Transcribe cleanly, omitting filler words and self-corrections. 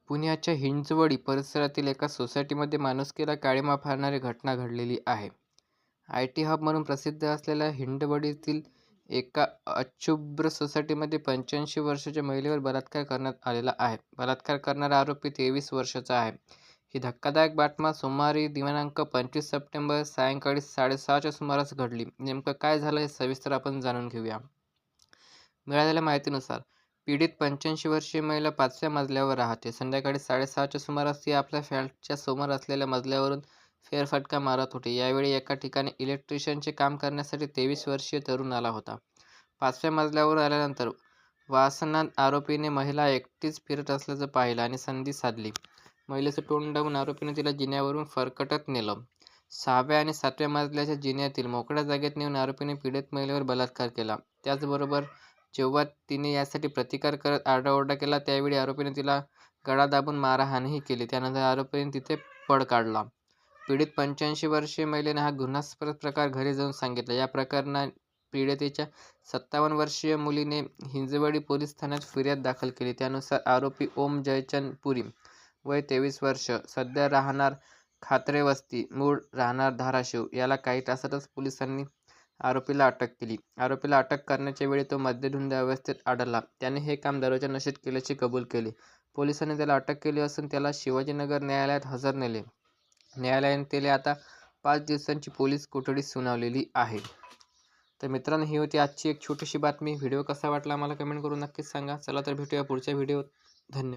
पुण्याच्या हिंजवडी परिसरातील एका सोसायटीमध्ये माणुसकीला काळिमा फासणारी घटना घडलेली आहे. आयटी हब म्हणून प्रसिद्ध असलेल्या हिंजवडीतील एका अशुभ्र सोसायटीमध्ये 85 वर्षाच्या महिलेवर बलात्कार करण्यात आलेला आहे. बलात्कार करणारा आरोपी 23 वर्षाचा आहे. ही धक्कादायक बातमी सोमवारी दिनांक 25 सप्टेंबर सायंकाळी 6:30च्या सुमारास घडली. नेमकं काय झालं हे सविस्तर आपण जाणून घेऊया. मिळालेल्या माहितीनुसार पीडित 85 वर्षीय महिला 5व्या मजल्यावर राहते. संध्याकाळी 6:30च्या सुमारास ती आपल्या फ्लॅटच्या समोर असलेल्या मजल्यावरून फेरफटका मारत होती. यावेळी एका ठिकाणी इलेक्ट्रिशियनचे काम करण्यासाठी 23 वर्षीय तरुण आला होता. 5व्या मजल्यावर आल्यानंतर वासनात आरोपीने महिला एकटीच फिरत असल्याचं पाहिलं आणि संधी साधली. महिलेचं तोंड दाबून आरोपीने तिला जिन्यावरून फरकटत नेलं. 6व्या आणि 7व्या मजल्याच्या जिन्यातील मोकळ्या जागेत नेऊन आरोपीने पीडित महिलेवर बलात्कार केला. त्याचबरोबर जेव्हा तिने यासाठी प्रतिकार करत आरडाओरडा केला त्यावेळी आरोपीने तिला गळा दाबून मारहाणही केली. त्यानंतर आरोपीने तिथे पळ काढला. पीडित 85 वर्षीय महिलेने हा गुन्हास्पद प्रकार घरी जाऊन सांगितला. या प्रकरणात पीडितेच्या 57 वर्षीय मुलीने हिंजवडी पोलीस ठाण्यात फिर्याद दाखल केली. त्यानुसार आरोपी ओम जयचंद पुरी, वय 23 वर्ष, सध्या राहणार खात्रे वस्ती, मूळ राहणार धाराशिव, याला काही तासातच पोलिसांनी आरोपीला अटक केली. आरोपीला अटक करण्याच्या वेळी तो मद्यधुंद अवस्थेत आढळला. त्याने हे काम दारूच्या नशेत केल्याचे कबूल केले. पोलिसांनी त्याला अटक केली असून त्याला शिवाजीनगर न्यायालयात हजर नेले. न्यायालयाने त्याला आता 5 दिवसांची पोलीस कोठडी सुनावलेली आहे. तर मित्रांनो, ही होती आजची एक छोटीशी बातमी. व्हिडिओ कसा वाटला मला कमेंट करून नक्कीच सांगा. चला तर भेटूया पुढच्या व्हिडिओत. धन्यवाद.